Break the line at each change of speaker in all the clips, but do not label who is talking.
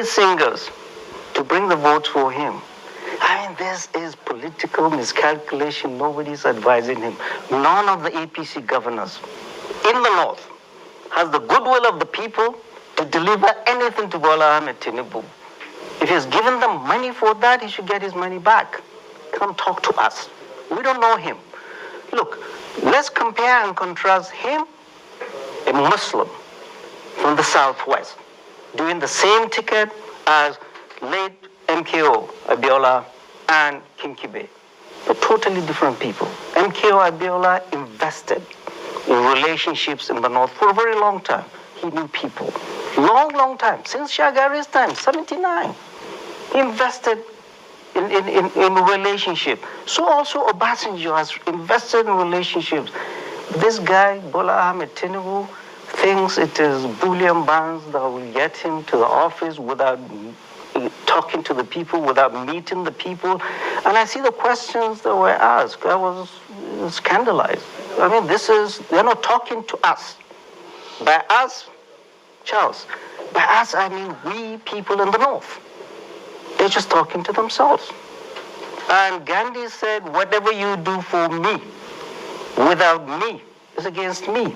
singers to bring the votes for him. I mean, this is political miscalculation. Nobody's advising him. None of the APC governors in the north has the goodwill of the people to deliver anything to Bola Ahmed Tinubu. If he's given them money for that, he should get his money back. Come talk to us. We don't know him. Look, let's compare and contrast him, a Muslim from the southwest, doing the same ticket as late MKO Abiola and Kinkibe. They're totally different people. MKO Abiola invested in relationships in the north for a very long time. He knew people. Long time, since Shagari's time, 79. He invested in relationship. So also Obasanjo has invested in relationships. This guy, Bola Ahmed Tinubu, thinks it is bullion bonds that will get him to the office without talking to the people, without meeting the people. And I see the questions that were asked. I was scandalized. I mean, they're not talking to us. By us, Charles, by us, I mean we people in the north. They're just talking to themselves. And Gandhi said, whatever you do for me, without me, is against me.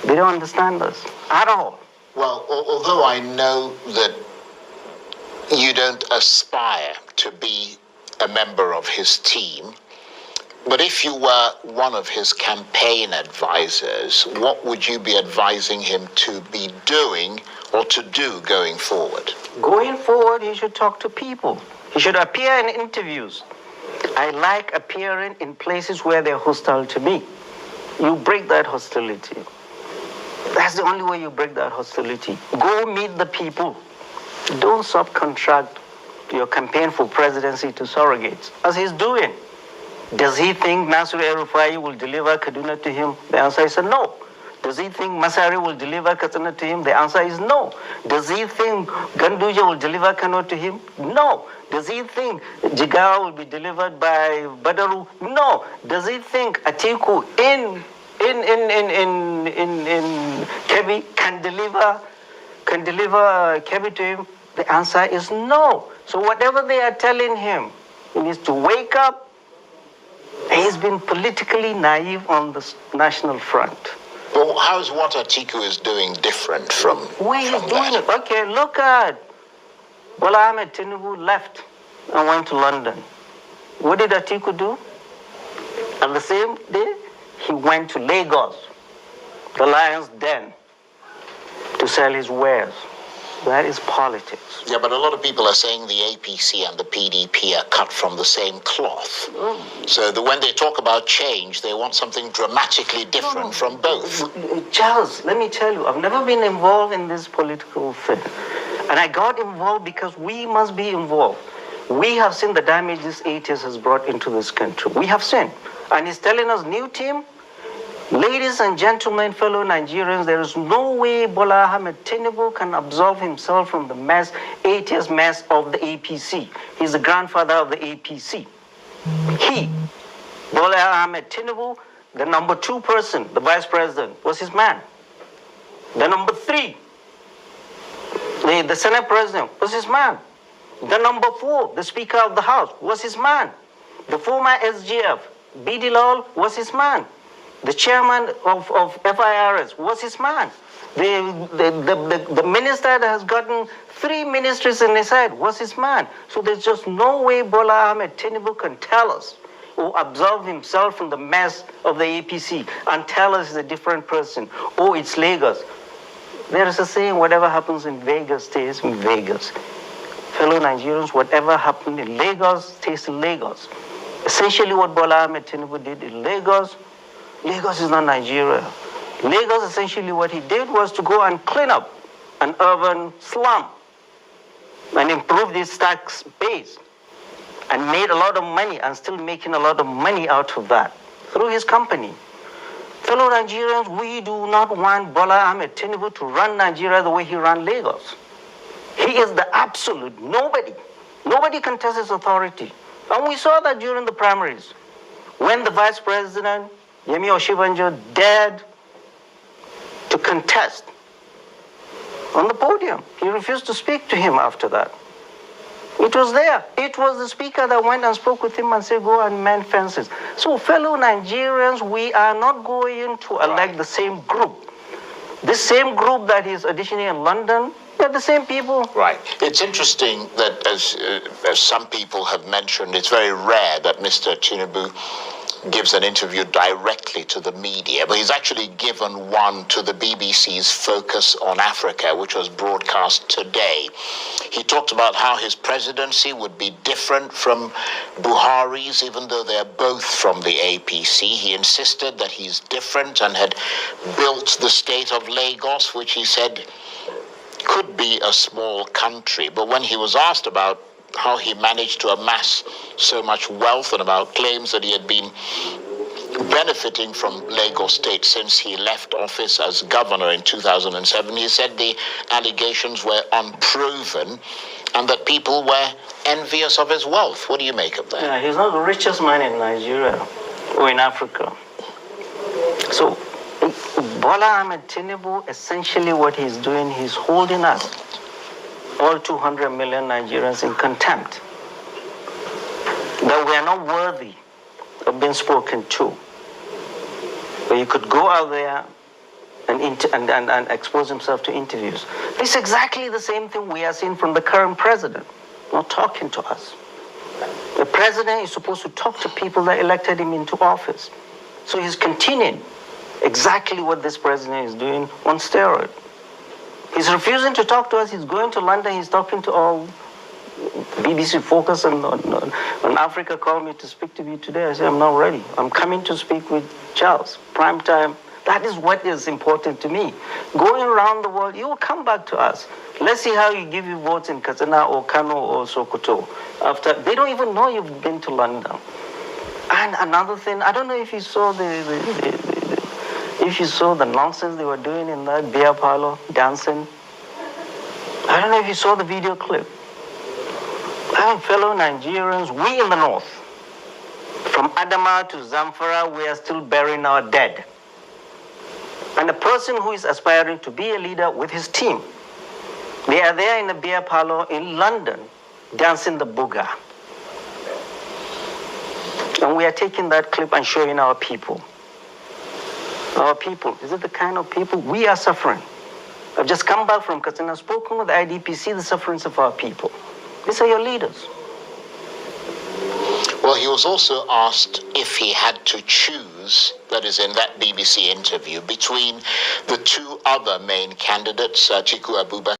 They don't understand us at all.
Well, although I know that you don't aspire to be a member of his team, but if you were one of his campaign advisors, what would you be advising him to be doing or to do going forward?
Going forward, he should talk to people. He should appear in interviews. I like appearing in places where they're hostile to me. You break that hostility. That's the only way you break that hostility. Go meet the people. Don't subcontract your campaign for presidency to surrogates, as he's doing. Does he think Nasir El-Rufai will deliver Kaduna to him? The answer is no. Does he think Masari will deliver Katsina to him? The answer is no. Does he think Ganduja will deliver Kano to him? No. Does he think Jigawa will be delivered by Badaru? No. Does he think Atiku in Kebbi can deliver Kebbi to him? The answer is no. So whatever they are telling him, he needs to wake up. He's been politically naive on the national front.
But how's what Atiku is doing different from
that? Okay, look at Bola Ahmed Tinubu left and went to London. What did Atiku do? On the same day, he went to Lagos, the lion's den, to sell his wares. That is politics.
Yeah, but a lot of people are saying the APC and the PDP are cut from the same cloth. So when they talk about change, they want something dramatically different from both.
Charles, let me tell you, I've never been involved in this political thing. And I got involved because we must be involved. We have seen the damage this 8 years has brought into this country. We have seen. And he's telling us, new team, ladies and gentlemen, fellow Nigerians, there is no way Bola Ahmed Tinubu can absolve himself from the mess, 8 years mess of the APC. He's the grandfather of the APC. He, Bola Ahmed Tinubu, the number 2 person, the vice president, was his man. The number 3, the Senate president, was his man. The number 4, the Speaker of the House, was his man. The former SGF, B.D. Lawal, was his man. The chairman of FIRS was his man. The minister that has gotten 3 ministries in his head was his man. So there's just no way Bola Ahmed Tinubu can tell us or absolve himself from the mess of the APC and tell us he's a different person. Oh, it's Lagos. There is a saying, whatever happens in Vegas stays in Vegas. Fellow Nigerians, whatever happened in Lagos stays in Lagos. Essentially what Bola Ahmed Tinubu did in Lagos is not Nigeria. Lagos, essentially what he did was to go and clean up an urban slum and improve this tax base and made a lot of money and still making a lot of money out of that through his company. Fellow Nigerians, we do not want Bola Ahmed Tinubu to run Nigeria the way he ran Lagos. He is the absolute nobody. Nobody contests his authority. And we saw that during the primaries when the vice president, Yemi Oshibanjo, dared to contest on the podium. He refused to speak to him after that. It was there. It was the speaker that went and spoke with him and said, go and mend fences. So, fellow Nigerians, we are not going to elect the same group. This same group that is auditioning in London, they're the same people.
Right. It's interesting that, as some people have mentioned, it's very rare that Mr. Tinubu gives an interview directly to the media, but he's actually given one to the BBC's Focus on Africa, which was broadcast today. He talked about how his presidency would be different from Buhari's, even though they're both from the APC. He insisted that he's different and had built the state of Lagos, which he said could be a small country. But when he was asked about how he managed to amass so much wealth and about claims that he had been benefiting from Lagos State since he left office as governor in 2007, he said the allegations were unproven and that people were envious of his wealth. What do you make of that?
Yeah, he's not the richest man in Nigeria or in Africa. So, Bola Ahmed Tinubu, essentially what he's doing, he's holding us, all 200 million Nigerians, in contempt. That we are not worthy of being spoken to. But you could go out there and expose himself to interviews. It's exactly the same thing we are seeing from the current president, not talking to us. The president is supposed to talk to people that elected him into office. So he's continuing exactly what this president is doing on steroids. He's refusing to talk to us. He's going to London. He's talking to all BBC Focus on Africa. Called me to speak to me today. I said, I'm not ready. I'm coming to speak with Charles. Prime time. That is what is important to me. Going around the world, you will come back to us. Let's see how you give you votes in Katsina or Kano or Sokoto. After they don't even know you've been to London. And another thing, I don't know if you saw if you saw the nonsense they were doing in that beer parlor, dancing. I don't know if you saw the video clip. Fellow Nigerians, we in the north, from Adama to Zamfara, we are still burying our dead. And a person who is aspiring to be a leader with his team, they are there in the beer parlor in London, dancing the booger. And we are taking that clip and showing our people. Our people, is it the kind of people we are suffering? I've just come back from Katsina, spoken with IDP, see the sufferings of our people. These are your leaders.
Well, he was also asked if he had to choose, that is in that BBC interview, between the two other main candidates, Atiku Abubakar